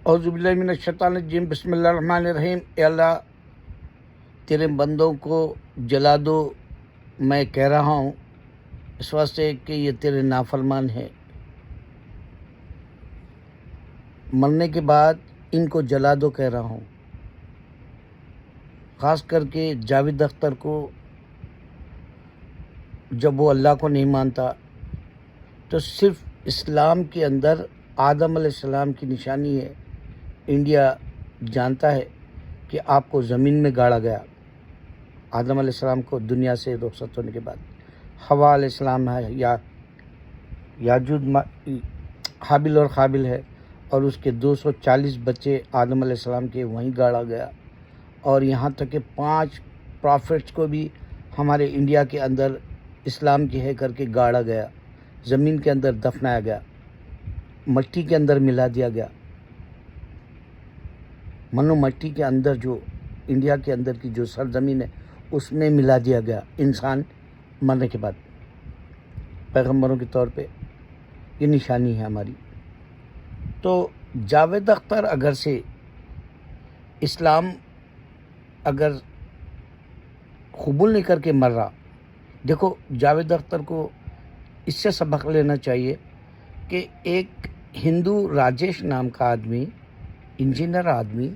اعوذ باللہ من الشیطان الرجیم، بسم اللہ الرحمن الرحیم۔ اے اللہ، تیرے بندوں کو جلا دو، میں کہہ رہا ہوں اس واسطے کہ یہ تیرے نافرمان ہیں۔ مرنے کے بعد ان کو جلا دو کہہ رہا ہوں، خاص کر کے جاوید اختر کو۔ جب وہ اللہ کو نہیں مانتا تو صرف اسلام کے اندر آدم علیہ السلام کی نشانی ہے۔ انڈیا جانتا ہے کہ آپ کو زمین میں گاڑا گیا، آدم علیہ السلام کو دنیا سے رخصت ہونے کے بعد۔ حوا علیہ السلام ہے، یاجوج حابل اور قابل ہے، اور اس کے 240 بچے آدم علیہ السلام کے وہیں گاڑا گیا۔ اور یہاں تک کہ 5 پرافٹس کو بھی ہمارے انڈیا کے اندر اسلام کی ہے کر کے گاڑا گیا، زمین کے اندر دفنایا گیا، مٹی کے اندر ملا دیا گیا۔ منو مٹی کے اندر جو انڈیا کے اندر کی جو سرزمین ہے اس میں ملا دیا گیا انسان مرنے کے بعد، پیغمبروں کے طور پہ۔ یہ نشانی ہے ہماری۔ تو جاوید اختر اگر سے اسلام اگر قبول نہیں کر کے مر رہا، دیکھو جاوید اختر کو اس سے سبق لینا چاہیے کہ ایک ہندو راجیش نام کا آدمی، انجینئر آدمی،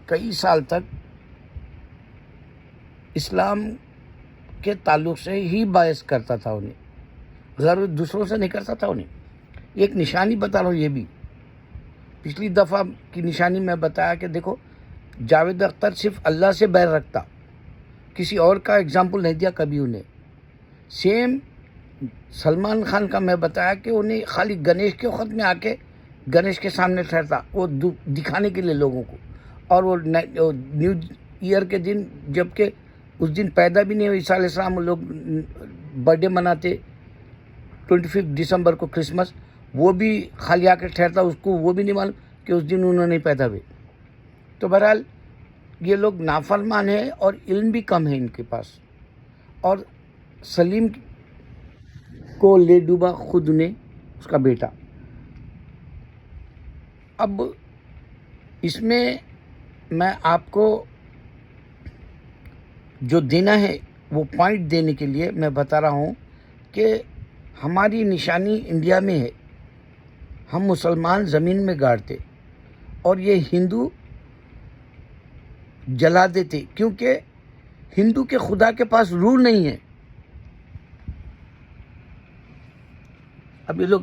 کئی سال تک اسلام کے تعلق سے ہی باعث کرتا تھا انہیں، غیر دوسروں سے نہیں کرتا تھا انہیں۔ ایک نشانی بتا رہا ہوں، یہ بھی پچھلی دفعہ کی نشانی میں بتایا کہ دیکھو جاوید اختر صرف اللہ سے بیر رکھتا، کسی اور کا اگزامپل نہیں دیا کبھی انہیں۔ سیم سلمان خان کا میں بتایا کہ انہیں خالی گنیش کے وقت میں آ کے گنیش کے سامنے ٹھہرتا، وہ دکھانے کے لیے لوگوں کو، اور وہ نیو ایئر کے دن، جب کہ اس دن پیدا بھی نہیں ہوئی عیسیٰ علیہ السلام، لوگ برتھ ڈے مناتے 25 دسمبر کو، کرسمس، وہ بھی خالی آ کے ٹھہرتا، اس کو وہ بھی نہیں معلوم کہ اس دن انہوں نے پیدا ہوئے۔ تو بہرحال یہ لوگ نافرمان ہیں اور علم بھی کم ہے ان کے پاس، اور سلیم کو لے ڈوبا خود نے اس کا بیٹا۔ اب اس میں آپ کو جو دینا ہے وہ پوائنٹ دینے کے لیے میں بتا رہا ہوں کہ ہماری نشانی انڈیا میں ہے، ہم مسلمان زمین میں گاڑتے اور یہ ہندو جلا دیتے، کیونکہ ہندو کے خدا کے پاس روح نہیں ہے۔ اب یہ لوگ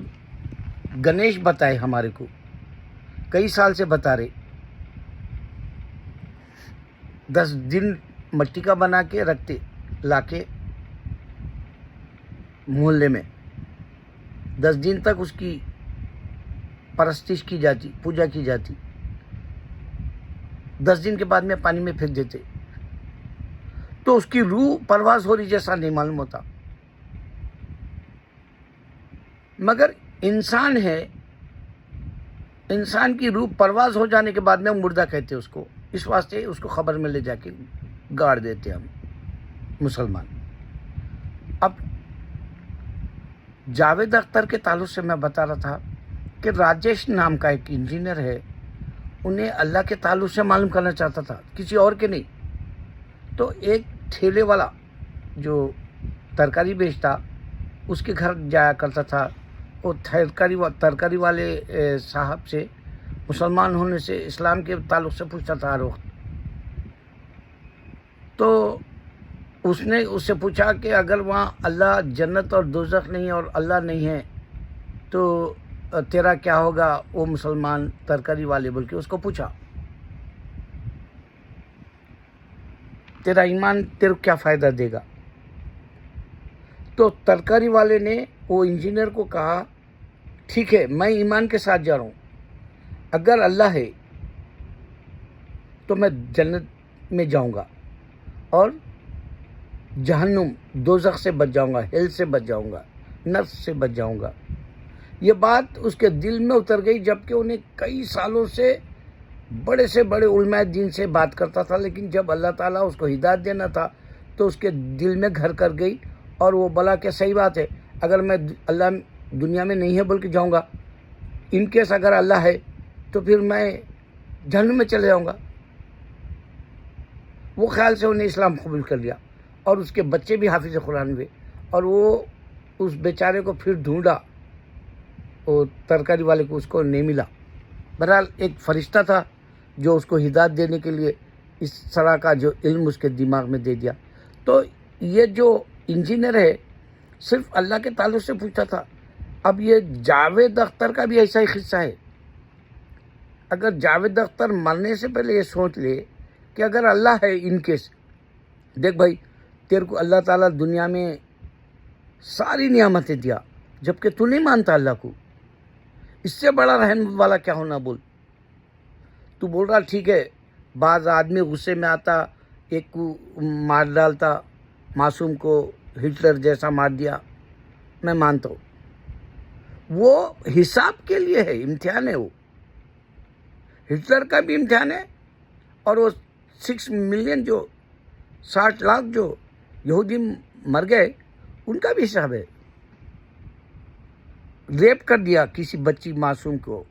گنیش بتائے ہمارے کو، کئی سال سے بتا رہے، 10 دن مٹی کا بنا کے رکھتے، لا کے محلے میں 10 دن تک اس کی پرستش کی جاتی، پوجا کی جاتی، 10 دن کے بعد میں پانی میں پھینک دیتے، تو اس کی روح پرواز ہو رہی جیسا نہیں معلوم ہوتا۔ مگر انسان ہے، انسان کی روح پرواز ہو جانے کے بعد میں مردہ کہتے اس کو، اس واسطے اس کو خبر میں لے جا کے گاڑ دیتے ہم مسلمان۔ اب جاوید اختر کے تعلق سے میں بتا رہا تھا کہ راجیش نام کا ایک انجینئر ہے، انہیں اللہ کے تعلق سے معلوم کرنا چاہتا تھا، کسی اور کے نہیں۔ تو ایک ٹھیلے والا جو ترکاری بیچتا، اس کے گھر جایا کرتا تھا، وہ ترکاری والے صاحب سے، مسلمان ہونے سے، اسلام کے تعلق سے پوچھتا تھا ہر وقت۔ تو اس نے اس سے پوچھا کہ اگر وہاں اللہ، جنت اور دوزخ نہیں اور اللہ نہیں ہے تو تیرا کیا ہوگا؟ وہ مسلمان ترکاری والے بول کے اس کو پوچھا، تیرا ایمان تیرے کو کیا فائدہ دے گا؟ تو ترکاری والے نے وہ انجینئر کو کہا، ٹھیک ہے میں ایمان کے ساتھ جا رہا ہوں، اگر اللہ ہے تو میں جنت میں جاؤں گا اور جہنم، دوزخ سے بچ جاؤں گا، ہیل سے بچ جاؤں گا، نفس سے بچ جاؤں گا۔ یہ بات اس کے دل میں اتر گئی، جبکہ انہیں کئی سالوں سے بڑے سے بڑے علماء دین سے بات کرتا تھا، لیکن جب اللہ تعالیٰ اس کو ہدایت دینا تھا تو اس کے دل میں گھر کر گئی، اور وہ بولا کہ صحیح بات ہے، اگر میں اللہ دنیا میں نہیں ہے بول کے جاؤں گا، ان کیس اگر اللہ ہے تو پھر میں جہنم میں چلے جاؤں گا. وہ خیال سے انہیں اسلام قبول کر لیا اور اس کے بچے بھی حافظ قرآن ہوئے. اور وہ اس بیچارے کو پھر ڈھونڈا, وہ ترکاری والے کو, اس کو نہیں ملا. بہرحال ایک فرشتہ تھا جو اس کو ہدایت دینے کے لیے اس طرح کا جو علم اس کے دماغ میں دے دیا. تو یہ جو انجینئر ہے صرف اللہ کے تعلق سے پوچھتا تھا. اب یہ جاوید اختر کا بھی ایسا ہی قصہ ہے. اگر جاوید اختر مرنے سے پہلے یہ سوچ لے کہ اگر اللہ ہے ان کیس, دیکھ بھائی تیرے کو اللہ تعالیٰ دنیا میں ساری نعمتیں دیا, جبکہ تو نہیں مانتا اللہ کو, اس سے بڑا رحم والا کیا ہونا بول. تو بول رہا ٹھیک ہے, بعض آدمی غصے میں آتا ایک کو مار ڈالتا, معصوم کو ہٹلر جیسا مار دیا, میں مانتا ہوں. وہ حساب کے لیے ہے, امتحان ہے. وہ ہٹلر کا بھی امتحان ہے اور وہ 6 ملین جو 60 لاکھ جو یہودی مر گئے ان کا بھی حساب ہے. ریپ کر دیا کسی بچی معصوم کو,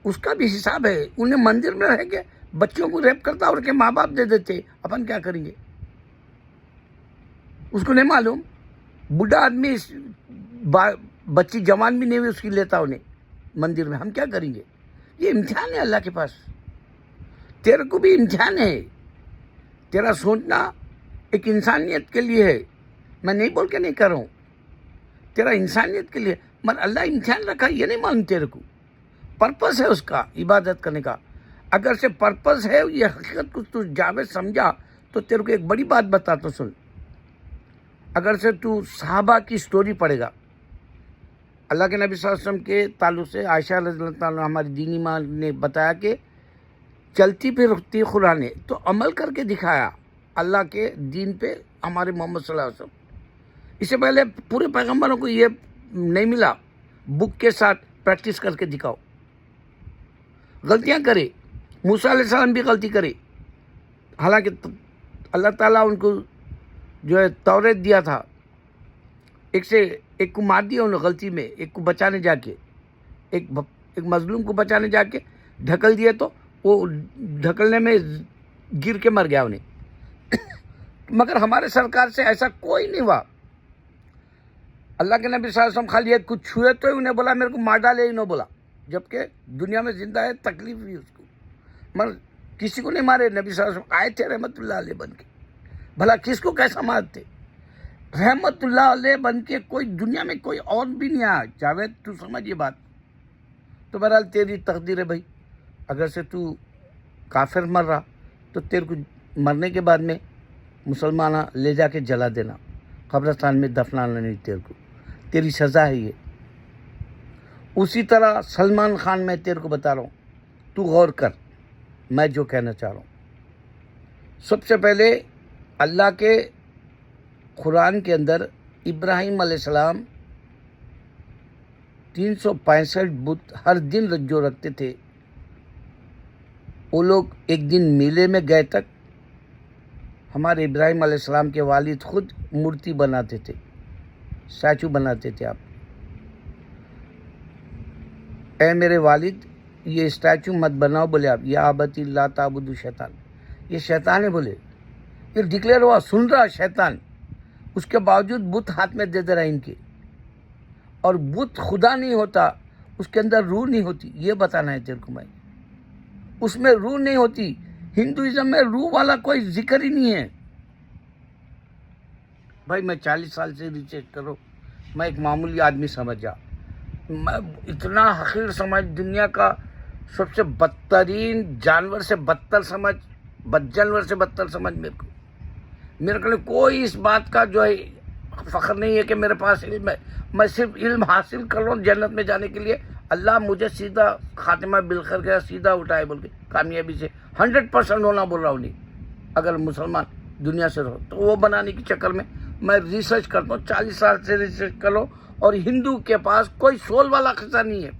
اس کا بھی حساب ہے. انہیں مندر میں رہ کے بچوں کو ریپ کرتا اور کے ماں باپ دے دیتے, اپن کیا کریں گے اس کو نہیں معلوم. بوڑھا آدمی بچی جوان بھی نہیں ہوئی اس کی لیتا انہیں مندر میں, ہم کیا کریں گے. یہ امتحان ہے اللہ کے پاس. تیرے کو بھی امتحان ہے. تیرا سوچنا ایک انسانیت کے لیے ہے, میں نہیں بول کے نہیں کر رہا ہوں, تیرا انسانیت کے لیے. مگر اللہ امتحان رکھا یہ نہیں معلوم تیرے کو. پرپس ہے اس کا عبادت کرنے کا. اگر سے پرپس ہے یہ حقیقت کو تو جاوید سمجھا تو تیرے کو ایک بڑی بات بتاتا سن. اگر سے تو صحابہ کی سٹوری پڑھے گا, اللہ کے نبی صلی اللہ علیہ وسلم کے تعلق سے عائشہ رضی اللہ تعالیٰ ہماری دینی ماں نے بتایا کہ چلتی پہ رکتی قرآن نے تو عمل کر کے دکھایا اللہ کے دین پہ ہمارے محمد صلی اللہ علیہ وسلم. اس سے پہلے پورے پیغمبروں کو یہ نہیں ملا بک کے ساتھ پریکٹس کر کے دکھاؤ. غلطیاں کرے, موسیٰ علیہ السلام بھی غلطی کرے, حالانکہ اللہ تعالیٰ ان کو جو ہے توریت دیا تھا, ایک کو مار دیا انہوں نے غلطی میں, ایک کو بچانے جا کے, ایک مظلوم کو بچانے جا کے ڈھکل دیا تو وہ ڈھکلنے میں گر کے مر گیا انہیں. مگر ہمارے سرکار سے ایسا کوئی نہیں ہوا. اللہ کے نبی صلی اللہ علیہ وسلم خالی ایک کچھ چھوئے تو انہیں بولا میرے کو مار ڈالے, انہوں بولا, جبکہ دنیا میں زندہ ہے, تکلیف ہوئی اس کو, مگر کسی کو نہیں مارے. نبی صلی اللہ علیہ وسلم آئے تھے رحمت اللہ علیہ بن کے, بھلا کس کو کیسا مارتے. رحمت اللہ علیہ بن کے کوئی دنیا میں کوئی اور بھی نہیں آیا. جاوید تو سمجھ یہ بات. تو بہرحال تیری تقدیر ہے بھائی. اگر سے تو کافر مر رہا تو تیرے کو مرنے کے بعد میں مسلمانہ لے جا کے جلا دینا, قبرستان میں دفنانا نہیں تیرے کو. تیری سزا ہے یہ. اسی طرح سلمان خان میں تیرے کو بتا رہا ہوں, تو غور کر میں جو کہنا چاہ رہا ہوں. سب سے پہلے اللہ کے قرآن کے اندر ابراہیم علیہ السلام 365 بت ہر دن جو رکھتے تھے. وہ لوگ ایک دن میلے میں گئے تک ہمارے ابراہیم علیہ السلام کے والد خود مورتی بناتے تھے, اسٹیچو بناتے تھے. آپ اے میرے والد یہ اسٹیچو مت بناؤ, بولے آپ یا آبتی لا تعبدوا شیطان, یہ شیطان ہے بولے. یہ ڈکلیئر ہوا, سن رہا شیطان, اس کے باوجود بت ہاتھ میں دے دے رہا ان کے. اور بت خدا نہیں ہوتا, اس کے اندر روح نہیں ہوتی, یہ بتانا ہے تیرے کو میں. اس میں روح نہیں ہوتی. ہندوازم میں روح والا کوئی ذکر ہی نہیں ہے. بھائی میں 40 سال سے ریسرچ کرو, میں ایک معمولی آدمی سمجھا, میں اتنا حقیر سمجھ, دنیا کا سب سے بدترین جانور سے بدتر سمجھ, بد جانور سے بدتر سمجھ. میرے کو کوئی اس بات کا جو ہے فخر نہیں ہے کہ میرے پاس علم ہے. میں صرف علم حاصل کر رہا ہوں جنت میں جانے کے لیے. اللہ مجھے سیدھا خاتمہ بالخیر گیا, سیدھا اٹھائے بول کے, کامیابی سے 100% ہونا بول رہا ہوں. نہیں اگر مسلمان دنیا سے رہو تو وہ بنانے کے چکر میں میں ریسرچ کرتا ہوں, 40 سال سے ریسرچ کرو. اور ہندو کے پاس کوئی سول والا قصہ نہیں ہے.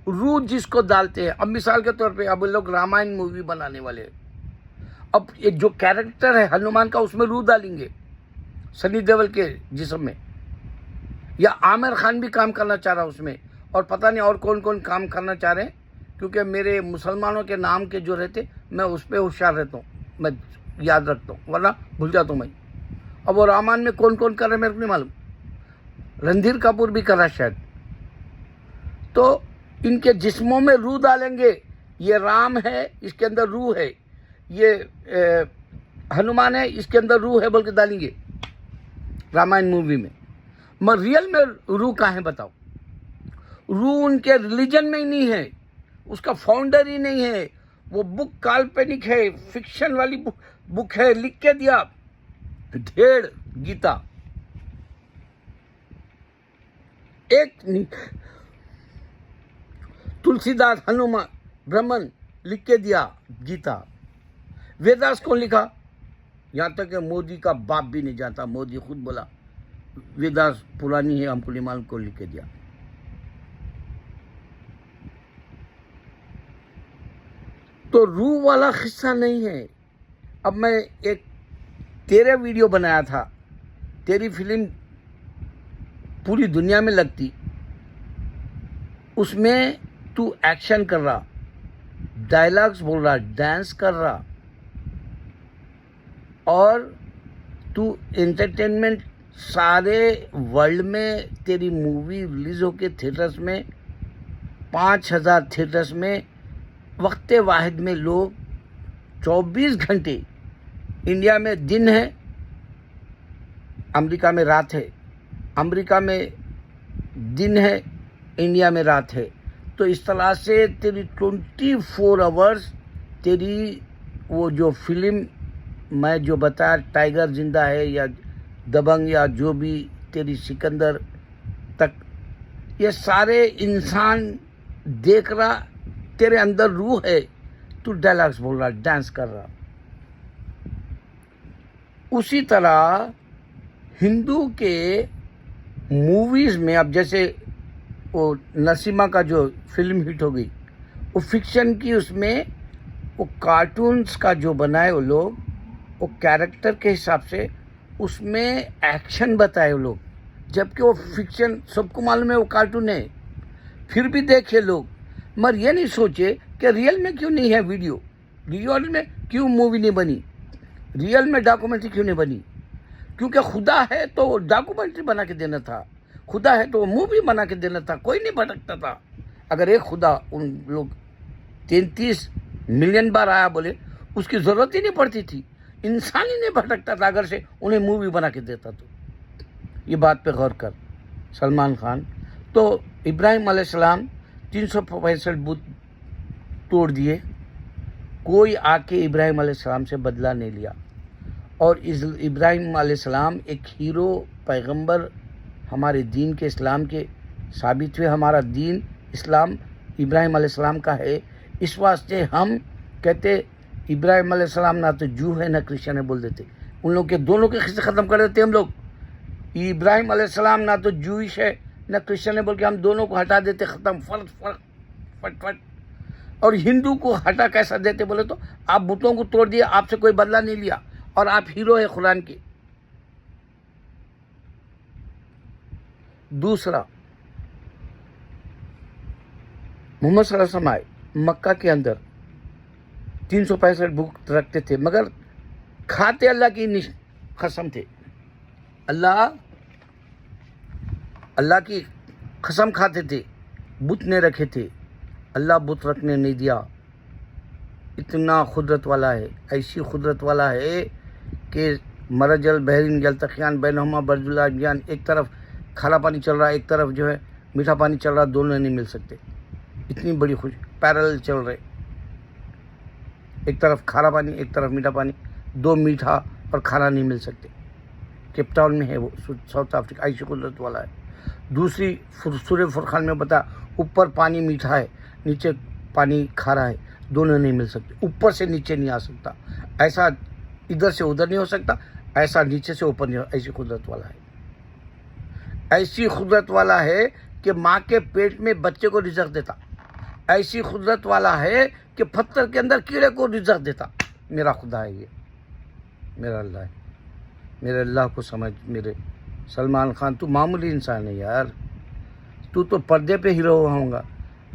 روح جس کو ڈالتے ہیں, اب مثال کے طور پہ اب لوگ رامائن مووی بنانے والے ہیں. اب یہ جو کیریکٹر ہے ہنومان کا, اس میں روح ڈالیں گے سنی دیول کے جسم میں, یا عامر خان بھی کام کرنا چاہ رہا اس میں, اور پتہ نہیں اور کون کون کام کرنا چاہ رہے ہیں. کیونکہ میرے مسلمانوں کے نام کے جو رہتے میں اس پہ ہوشیار رہتا ہوں، میں یاد رکھتا ہوں، ورنہ بھول جاتا ہوں میں. اب وہ رامان میں کون کون کر رہے میرے کو نہیں معلوم، رندھیر کپور بھی کر رہا شاید. تو ان کے جسموں میں روح ڈالیں گے، یہ رام ہے اس کے اندر روح ہے، یہ ہنومان ہے اس کے اندر روح ہے بول کے ڈالیں گے رامائن مووی میں. مگر ریئل میں روح کہاں ہے بتاؤ؟ روح ان کے ریلیجن میں ہی نہیں ہے، اس کا فاؤنڈر ہی نہیں ہے. وہ بک کالپنک ہے، فکشن والی بک ہے، لکھ کے دیا ڈھیر گیتا. ایک تلسی داس ہنومان برہمن لکھ کے دیا گیتا. ویداس کون لکھا؟ یہاں تک کہ مودی کا باپ بھی نہیں جانتا. مودی خود بولا ویداس پرانی ہے، ہم کو نہیں معلوم کون لکھ کے دیا. تو روح والا قصہ نہیں ہے. اب میں ایک تیرے ویڈیو بنایا تھا، تیری فلم پوری دنیا میں لگتی، اس میں تو ایکشن کر رہا، ڈائلاگز بول رہا، ڈانس کر رہا، اور تو انٹرٹینمنٹ سارے ورلڈ میں تیری مووی ریلیز ہو کے تھیٹرز میں 5000 تھیٹرز میں وقت واحد میں لوگ 24 گھنٹے. انڈیا میں دن ہے، امریکہ میں رات ہے، امریکہ میں دن ہے، انڈیا میں رات ہے. تو اس طرح سے تیری 24 آورز تیری وہ جو فلم میں جو بتایا ٹائیگر زندہ ہے یا دبنگ یا جو بھی تیری سکندر تک، یہ سارے انسان دیکھ رہا، تیرے اندر روح ہے، تو ڈائلاگز بول رہا، ڈانس کر رہا. اسی طرح ہندو کے موویز میں اب جیسے وہ نرسمہ کا جو فلم ہٹ ہو گئی، وہ فکشن کی، اس میں وہ کارٹونز کا جو بنائے وہ لوگ، وہ کیریکٹر کے حساب سے اس میں ایکشن بتائے وہ لوگ، جبکہ وہ فکشن سب کو معلوم ہے وہ کارٹون ہے. پھر بھی دیکھے لوگ، مگر یہ نہیں سوچے کہ ریئل میں کیوں نہیں ہے ویڈیو، ریئل میں کیوں مووی نہیں بنی، ریئل میں ڈاکومنٹری کیوں نہیں بنی. کیونکہ خدا ہے تو وہ ڈاکومنٹری بنا کے دینا تھا، خدا ہے تو وہ مووی بنا کے دینا تھا، کوئی نہیں بھٹکتا تھا. اگر ایک خدا ان لوگ 33 ملین بار آیا بولے اس کی ضرورت ہی نہیں پڑتی تھی، انسان ہی نہیں بھٹکتا تھا اگر سے انہیں مووی بنا کے دیتا. تو یہ بات پہ غور کر سلمان خان. تو ابراہیم علیہ السلام 365 بت توڑ دیے، کوئی آ کے ابراہیم علیہ السلام سے بدلہ نہیں لیا. اور ابراہیم علیہ السلام ایک ہیرو پیغمبر ہمارے دین کے، اسلام کے ثابت ہوئے. ہمارا دین اسلام ابراہیم علیہ السلام کا ہے. اس واسطے ہم کہتے ابراہیم علیہ السلام نہ تو جو ہے نہ کرسچن ہے بول دیتے، ان لوگ کے دونوں کے قصے ختم کر دیتے ہم لوگ. ابراہیم علیہ السلام نہ تو جوئش ہے نہ کرسچن ہے بول کے ہم دونوں کو ہٹا دیتے، ختم، فرق فٹ. اور ہندو کو ہٹا کیسا دیتے بولے تو آپ بتوں کو توڑ دیا، آپ سے کوئی بدلہ نہیں لیا، اور آپ ہیرو ہے قرآن کے. دوسرا، محمد صلی اللہ علیہ وسلم آئے مکہ کے اندر 365 بھوک رکھتے تھے، مگر کھاتے اللہ کی قسم تھے. اللہ کی قسم کھاتے تھے، بت نے رکھے تھے، اللہ بت رکھنے نہیں دیا. اتنا قدرت والا ہے، ایسی قدرت والا ہے کہ مرج البحرین یلتقیان بینہما برج العربیان، ایک طرف کھارا پانی چل رہا ہے، ایک طرف جو ہے میٹھا پانی چل رہا، دونوں نہیں مل سکتے. اتنی بڑی خوش پیرل چل رہے، ایک طرف کھارا پانی ایک طرف میٹھا پانی، دو میٹھا اور کھارا نہیں مل سکتے. کیپ ٹاؤن میں ہے وہ، ساؤتھ افریقہ، ایسی قدرت والا ہے. دوسری سورہ فرقان میں بتا، اوپر پانی میٹھا ہے، نیچے پانی کھارا ہے، دونوں نہیں مل سکتے. اوپر سے نیچے نہیں آ سکتا، ایسا ادھر سے ادھر نہیں ہو سکتا، ایسا نیچے سے اوپر نہیں ہو. ایسی قدرت والا ہے، ایسی قدرت والا ہے کہ ماں کے پیٹ میں بچے کو رزق دیتا، ایسی قدرت والا ہے کہ پتھر کے اندر کیڑے کو رزق دیتا. میرا خدا ہے، یہ میرا اللہ ہے. میرے اللہ کو سمجھ. میرے سلمان خان تو معمولی انسان ہے یار، تو پردے پہ ہیرو ہوں گا.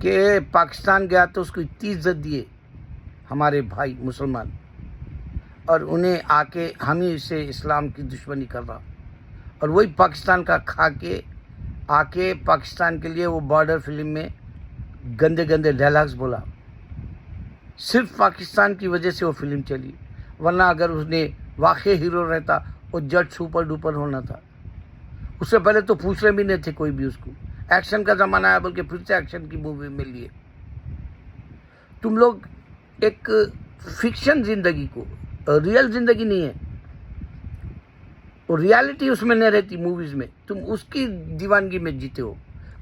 کہ پاکستان گیا تو اس کو اتنی عزت دیے ہمارے بھائی مسلمان، اور انہیں آ کے ہم ہی سے اسلام کی دشمنی کر رہا، اور وہی پاکستان کا کھا کے آ کے پاکستان کے لیے وہ بارڈر فلم میں گندے گندے ڈائلاگز بولا. صرف پاکستان کی وجہ سے وہ فلم چلی، ورنہ اگر اس نے واقعی ہیرو رہتا وہ جج سپر ڈوپر ہونا تھا. اس سے پہلے تو پوچھ رہے بھی نہیں تھے کوئی بھی اس کو. ایکشن کا زمانہ ہے بلکہ پھر سے ایکشن کی مووی میں لیے. تم لوگ ایک فکشن زندگی کو، ریئل زندگی نہیں ہے، اور ریالٹی اس میں نہیں رہتی موویز میں. تم اس کی دیوانگی میں جیتے ہو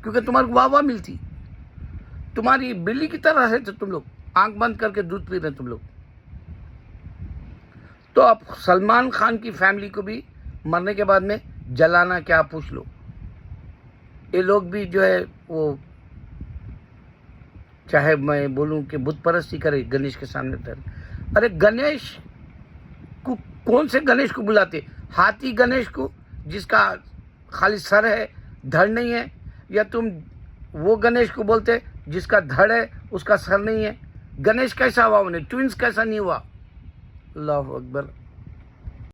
کیونکہ تمہارے کو واہ واہ ملتی. تمہاری بلی کی طرح رہتے تم لوگ، آنکھ بند کر کے دودھ پی رہے تم لوگ. تو اب سلمان خان کی فیملی کو بھی مرنے کے بعد میں جلانا کیا پوچھ لو. یہ لوگ بھی جو ہے وہ چاہے میں بولوں کہ بت پرستی کرے گنیش کے سامنے تر. ارے گنیش کو کون سے گنیش کو بلاتے؟ ہاتھی گنیش کو جس کا خالی سر ہے دھڑ نہیں ہے، یا تم وہ گنیش کو بولتے جس کا دھڑ ہے اس کا سر نہیں ہے؟ گنیش کیسا ہوا انہیں؟ ٹوئنس کیسا نہیں ہوا؟ اللہ اکبر.